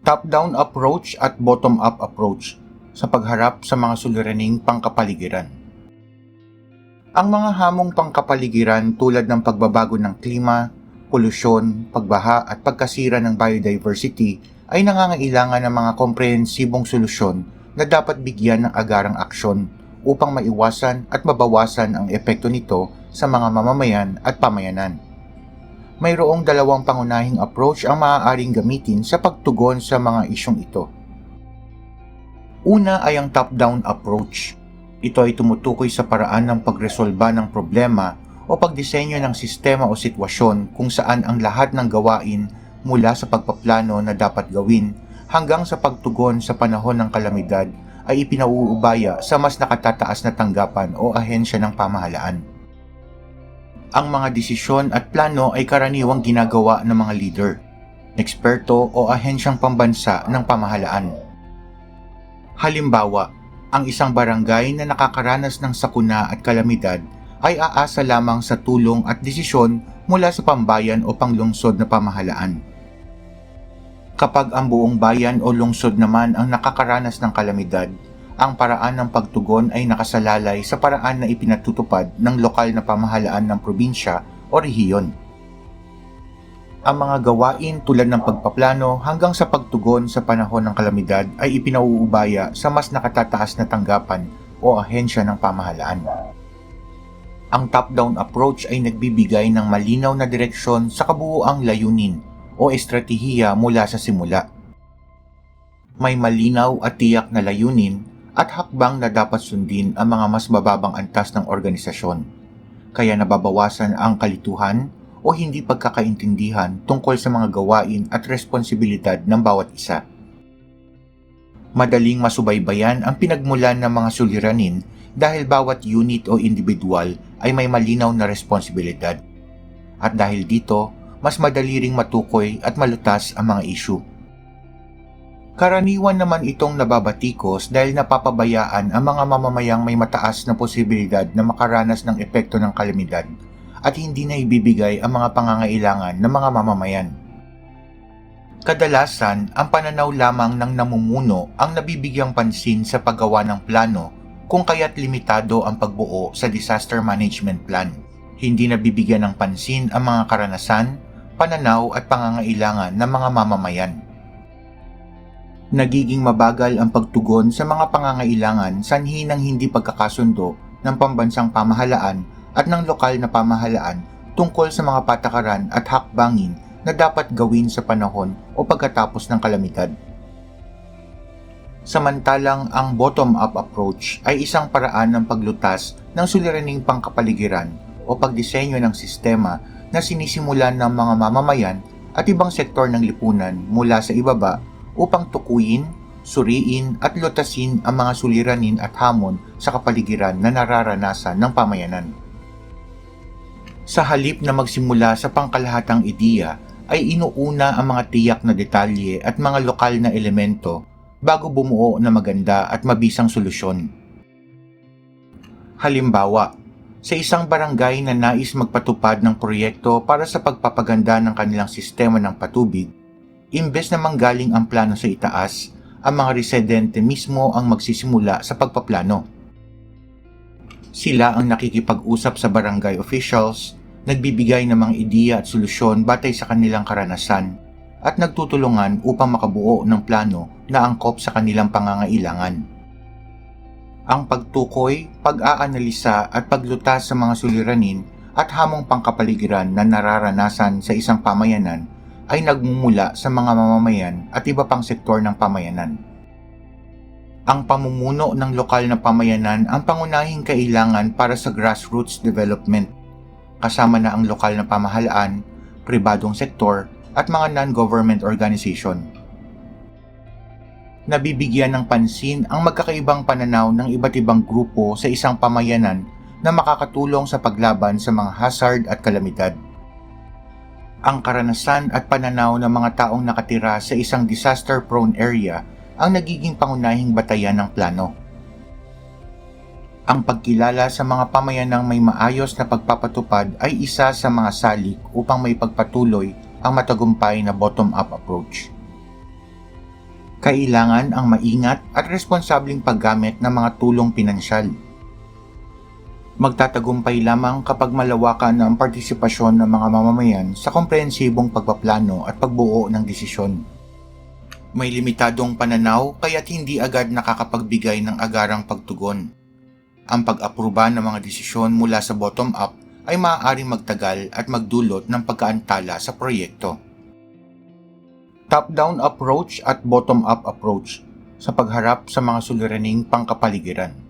Top-down approach at bottom-up approach sa pagharap sa mga suliraning pangkapaligiran. Ang mga hamong pangkapaligiran tulad ng pagbabago ng klima, polusyon, pagbaha at pagkasira ng biodiversity ay nangangailangan ng mga komprehensibong solusyon na dapat bigyan ng agarang aksyon upang maiwasan at mabawasan ang epekto nito sa mga mamamayan at pamayanan. Mayroong dalawang pangunahing approach ang maaaring gamitin sa pagtugon sa mga isyong ito. Una ay ang top-down approach. Ito ay tumutukoy sa paraan ng pagresolba ng problema o pagdisenyo ng sistema o sitwasyon kung saan ang lahat ng gawain mula sa pagpaplano na dapat gawin hanggang sa pagtugon sa panahon ng kalamidad ay ipinauubaya sa mas nakatataas na tanggapan o ahensya ng pamahalaan. Ang mga desisyon at plano ay karaniwang ginagawa ng mga leader, eksperto o ahensyang pambansa ng pamahalaan. Halimbawa, ang isang barangay na nakakaranas ng sakuna at kalamidad ay aasa lamang sa tulong at desisyon mula sa pambayan o panglungsod na pamahalaan. Kapag ang buong bayan o lungsod naman ang nakakaranas ng kalamidad, ang paraan ng pagtugon ay nakasalalay sa paraan na ipinatutupad ng lokal na pamahalaan ng probinsya o rehiyon. Ang mga gawain tulad ng pagpaplano hanggang sa pagtugon sa panahon ng kalamidad ay ipinauubaya sa mas nakatataas na tanggapan o ahensya ng pamahalaan. Ang top-down approach ay nagbibigay ng malinaw na direksyon sa kabuuang layunin o estratehiya mula sa simula. May malinaw at tiyak na layunin at hakbang na dapat sundin ang mga mas mababang antas ng organisasyon, kaya nababawasan ang kalituhan o hindi pagkakaintindihan tungkol sa mga gawain at responsibilidad ng bawat isa. Madaling masubaybayan ang pinagmulan ng mga suliranin dahil bawat unit o individual ay may malinaw na responsibilidad. At dahil dito, mas madali ring matukoy at malutas ang mga issue. Karaniwan naman itong nababatikos dahil napapabayaan ang mga mamamayang may mataas na posibilidad na makaranas ng epekto ng kalamidad at hindi na ibibigay ang mga pangangailangan ng mga mamamayan. Kadalasan, ang pananaw lamang ng namumuno ang nabibigyang pansin sa paggawa ng plano kung kaya't limitado ang pagbuo sa disaster management plan. Hindi nabibigyan ng pansin ang mga karanasan, pananaw at pangangailangan ng mga mamamayan. Nagiging mabagal ang pagtugon sa mga pangangailangan sanhi ng hindi pagkakasundo ng pambansang pamahalaan at ng lokal na pamahalaan tungkol sa mga patakaran at hakbangin na dapat gawin sa panahon o pagkatapos ng kalamidad. Samantalang ang bottom-up approach ay isang paraan ng paglutas ng suliraning pangkapaligiran o pagdisenyo ng sistema na sinisimulan ng mga mamamayan at ibang sektor ng lipunan mula sa ibaba upang tukuyin, suriin at lutasin ang mga suliranin at hamon sa kapaligiran na nararanasan ng pamayanan. Sa halip na magsimula sa pangkalahatang ideya, ay inuuna ang mga tiyak na detalye at mga lokal na elemento bago bumuo na maganda at mabisang solusyon. Halimbawa, sa isang barangay na nais magpatupad ng proyekto para sa pagpapaganda ng kanilang sistema ng patubig, imbes na manggaling ang plano sa itaas, ang mga residente mismo ang magsisimula sa pagpaplano. Sila ang nakikipag-usap sa barangay officials, nagbibigay ng mga ideya at solusyon batay sa kanilang karanasan, at nagtutulungan upang makabuo ng plano na angkop sa kanilang pangangailangan. Ang pagtukoy, pag-aanalisa at paglutas sa mga suliranin at hamong pangkapaligiran na nararanasan sa isang pamayanan ay nagmumula sa mga mamamayan at iba pang sektor ng pamayanan. Ang pamumuno ng lokal na pamayanan ang pangunahing kailangan para sa grassroots development, kasama na ang lokal na pamahalaan, pribadong sektor at mga non-government organization. Nabibigyan ng pansin ang magkakaibang pananaw ng iba't ibang grupo sa isang pamayanan na makakatulong sa paglaban sa mga hazard at kalamidad. Ang karanasan at pananaw ng mga taong nakatira sa isang disaster-prone area ang nagiging pangunahing batayan ng plano. Ang pagkilala sa mga pamayanang may maayos na pagpapatupad ay isa sa mga salik upang may pagpatuloy ang matagumpay na bottom-up approach. Kailangan ang maingat at responsableng paggamit ng mga tulong pinansyal. Magtatagumpay lamang kapag malawakan ang partisipasyon ng mga mamamayan sa komprehensibong pagpaplano at pagbuo ng desisyon. May limitadong pananaw kaya't hindi agad nakakapagbigay ng agarang pagtugon. Ang pag-apruba ng mga desisyon mula sa bottom-up ay maaaring magtagal at magdulot ng pagkaantala sa proyekto. Top-down approach at bottom-up approach sa pagharap sa mga suliraning pangkapaligiran.